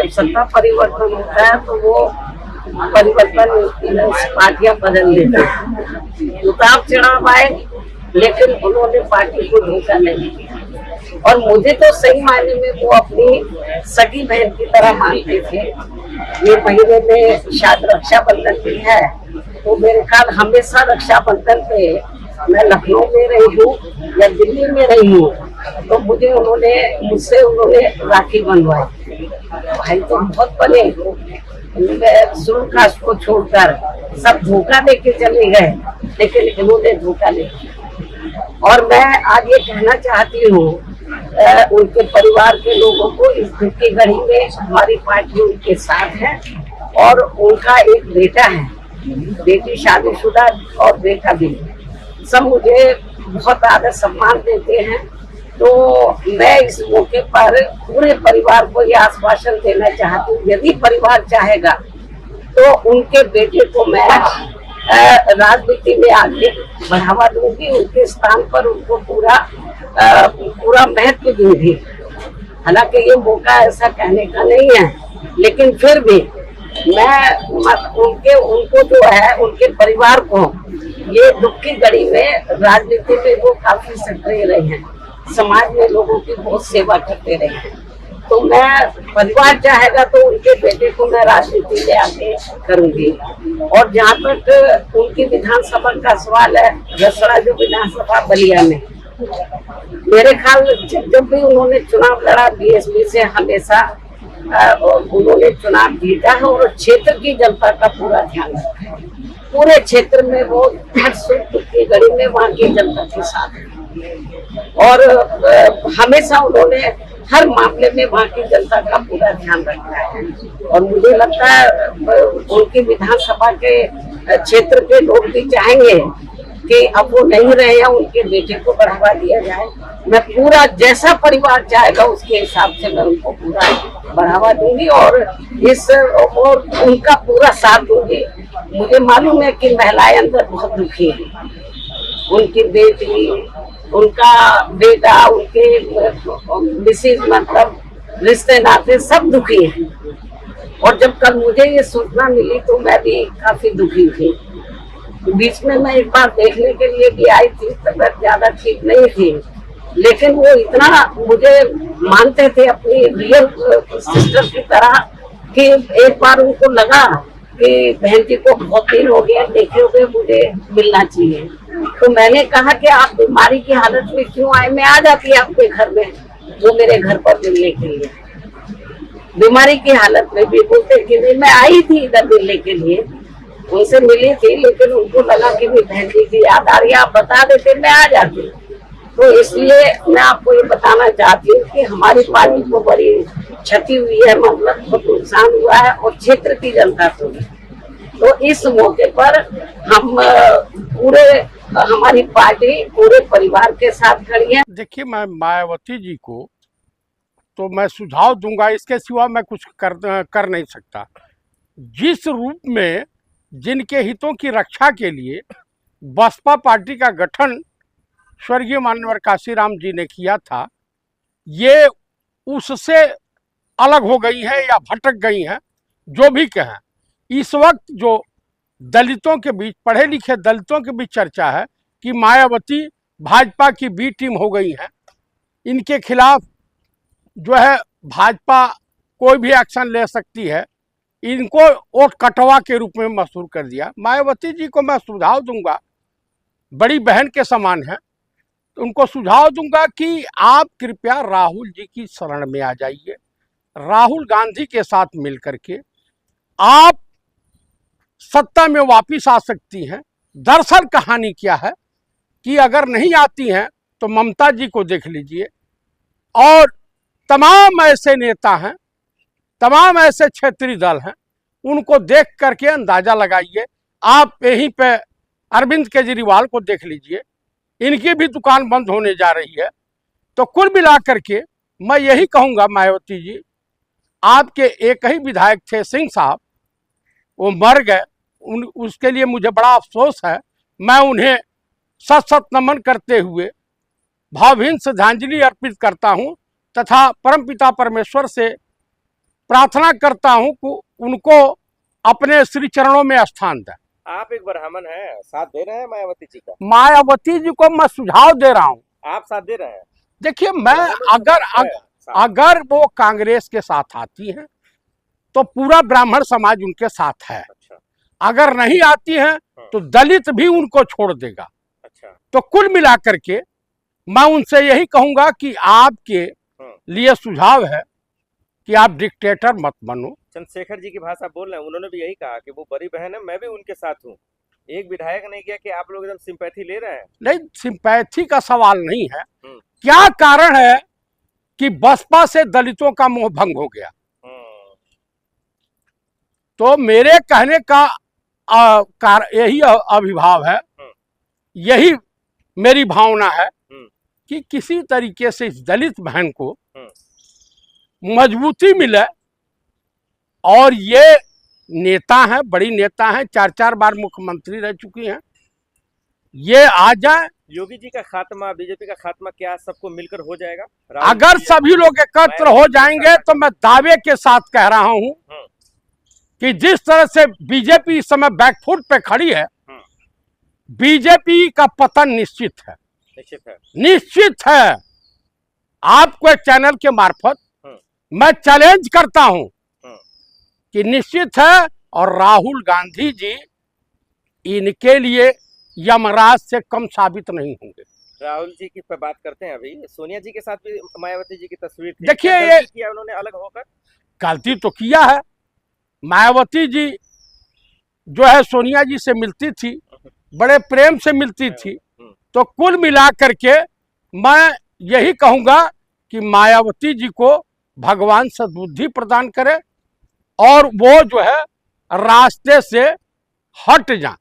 जब सत्ता परिवर्तन होता है तो वो परिवर्तन पार्टियां बदल देती है। उतार चढ़ाव आए, लेकिन उन्होंने पार्टी को धोखा नहीं दिया। और मुझे तो सही मायने में वो अपनी सगी बहन की तरह मानते थे। ये महीने में शायद रक्षाबंधन भी है, तो मेरे ख्याल हमेशा रक्षाबंधन पे मैं लखनऊ में रही हूँ या दिल्ली में रही हूँ, तो मुझसे उन्होंने राखी बंधवाई। भाई तो बहुत बने, शुरू कास्ट को छोड़कर सब धोखा दे के चले गए, लेकिन इन्होंने धोखा नहीं किया। और मैं आज ये कहना चाहती हूँ उनके परिवार के लोगों को, इस दुख की घड़ी में हमारी पार्टी उनके साथ है। और उनका एक बेटा है, बेटी शादीशुदा और बेटा भी, सब मुझे बहुत आदर सम्मान देते हैं। तो मैं इस मौके पर पूरे परिवार को ये आश्वासन देना चाहती हूँ, यदि परिवार चाहेगा तो उनके बेटे को मैं राजनीति में आगे बढ़ावा दूंगी, उनके स्थान पर उनको पूरा महत्व दूंगी। हालांकि ये मौका ऐसा कहने का नहीं है, लेकिन फिर भी मैं उनको जो है, उनके परिवार को, ये दुख की घड़ी में राजनीति में वो काफी सक्रिय रहे हैं, समाज में लोगों की बहुत सेवा करते रहे हैं। तो मैं, परिवार चाहेगा तो उनके बेटे को मैं राजनीति में आगे करूंगी। और जहाँ तक उनकी विधानसभा का सवाल है, रसड़ा जो विधानसभा बलिया में, मेरे ख्याल जब भी उन्होंने चुनाव लड़ा बीएसपी से, हमेशा उन्होंने चुनाव जीता है और क्षेत्र की जनता का पूरा ध्यान रखा है। पूरे क्षेत्र में वो हर सुख की घड़ी में वहाँ की जनता के साथ है। और हमेशा उन्होंने हर मामले में वहाँ की जनता का पूरा ध्यान रखा है। और मुझे लगता है उनकी विधानसभा के क्षेत्र के लोग भी चाहेंगे कि अब वो नहीं रहे हैं, उनके बेटे को बढ़ावा दिया जाए। मैं पूरा, जैसा परिवार चाहेगा उसके हिसाब से मैं उनको पूरा बढ़ावा दूंगी और उनका पूरा साथ दूंगी। मुझे मालूम है कि महिलाएं अंदर बहुत दुखी हैं, उनकी बेटी, उनका बेटा, उनके मिसेज, मतलब रिश्ते नाते सब दुखी हैं। और जब कल मुझे ये सूचना मिली तो मैं भी काफी दुखी थी। बीच में मैं एक बार देखने के लिए भी आई थी, तबीयत ज्यादा ठीक नहीं थी, लेकिन वो इतना मुझे मानते थे अपनी रियल सिस्टर की तरह कि एक बार उनको लगा कि बहन जी को बहुत दिन हो गया देखे हुए, मुझे मिलना चाहिए। तो मैंने कहा कि आप बीमारी की हालत में क्यों आए, मैं आ जाती आपके घर में। वो मेरे घर पर मिलने के लिए, बीमारी की हालत में भी बोलते कि नहीं, मैं आई थी इधर मिलने के लिए, उनसे मिली थी, लेकिन उनको लगा कि भी बहन जी की याद आ रही है, आप बता देते मैं आ जाती। तो इसलिए मैं आपको ये बताना चाहती हूँ कि हमारी पार्टी को बड़ी क्षति हुई है, मतलब बहुत नुकसान हुआ है, और क्षेत्र की जनता को भी। तो इस मौके पर हम हमारी पार्टी पूरे परिवार के साथ खड़ी है। देखिए, मैं मायावती जी को तो मैं सुझाव दूंगा, इसके सिवा मैं कुछ कर नहीं सकता। जिस रूप में जिनके हितों की रक्षा के लिए बसपा पार्टी का गठन स्वर्गीय माननीय काशीराम जी ने किया था, ये उससे अलग हो गई है या भटक गई हैं, जो भी कहें। इस वक्त जो दलितों के बीच, पढ़े लिखे दलितों के बीच चर्चा है कि मायावती भाजपा की बी टीम हो गई है, इनके खिलाफ जो है भाजपा कोई भी एक्शन ले सकती है, इनको वोट कटवा के रूप में मशहूर कर दिया। मायावती जी को मैं सुझाव दूंगा, बड़ी बहन के समान है, उनको सुझाव दूंगा कि आप कृपया राहुल जी की शरण में आ जाइए। राहुल गांधी के साथ मिलकर के आप सत्ता में वापिस आ सकती हैं। दरअसल कहानी क्या है कि अगर नहीं आती हैं तो ममता जी को देख लीजिए, और तमाम ऐसे नेता हैं, तमाम ऐसे क्षेत्रीय दल हैं, उनको देख करके अंदाजा लगाइए। आप यहीं पे अरविंद केजरीवाल को देख लीजिए, इनकी भी दुकान बंद होने जा रही है। तो कुल मिलाकर के मैं यही कहूँगा, मायावती जी, आपके एक ही विधायक थे सिंह साहब, वो मर गए, उसके लिए मुझे बड़ा अफसोस है। मैं उन्हें सत सत नमन करते हुए भावहीन श्रद्धांजलि अर्पित करता हूँ, तथा परमपिता परमेश्वर से प्रार्थना करता हूं कि उनको अपने श्री चरणों में स्थान दें। आप एक ब्राह्मण हैं, साथ दे रहे हैं मायावती जी का? मायावती जी को मैं सुझाव दे रहा हूं। आप साथ दे रहे हैं? देखिए, मैं अगर वो कांग्रेस के साथ आती हैं तो पूरा ब्राह्मण समाज उनके साथ है। अच्छा। अगर नहीं आती हैं तो दलित भी उनको छोड़ देगा। अच्छा। तो कुल मिलाकर के मैं उनसे यही कहूंगा कि आपके लिए सुझाव है कि आप डिक्टेटर मत बनो। चंद्रशेखर जी की भाषा बोल रहे हैं, उन्होंने भी यही कहा कि वो बड़ी बहन है, मैं भी उनके साथ हूँ। एक विधायक ने किया कि आप लोग एकदम सिंपैथी ले रहे हैं। नहीं, सिंपैथी का सवाल नहीं है। क्या कारण है कि बसपा से दलितों का मोह भंग हो गया? तो मेरे कहने का यही अभिभाव है, यही मेरी भावना है कि किसी तरीके से इस दलित बहन को मजबूती मिले। और ये नेता हैं, बड़ी नेता हैं, 4 बार मुख्यमंत्री रह चुकी हैं, ये आ जाए। योगी जी का खात्मा, बीजेपी का खात्मा क्या सबको मिलकर हो जाएगा? अगर सभी लोग एकत्र हो जाएंगे तो मैं दावे के साथ कह रहा हूं कि जिस तरह से बीजेपी इस समय बैकफुट पे खड़ी है, बीजेपी का पतन निश्चित है। निश्चित है। आपको एक चैनल के मार्फत मैं चैलेंज करता हूं कि निश्चित है। और राहुल गांधी जी इनके लिए यमराज से कम साबित नहीं होंगे। राहुल जी की बात करते हैं, अभी सोनिया जी के साथ भी मायावती जी की तस्वीर थी। देखिए, ये किया उन्होंने अलग होकर? गलती तो किया है। मायावती जी जो है सोनिया जी से मिलती थी, बड़े प्रेम से मिलती थी। तो कुल मिला करके मैं यही कहूंगा कि मायावती जी को भगवान सद्बुद्धि प्रदान करे और वो जो है रास्ते से हट जाए।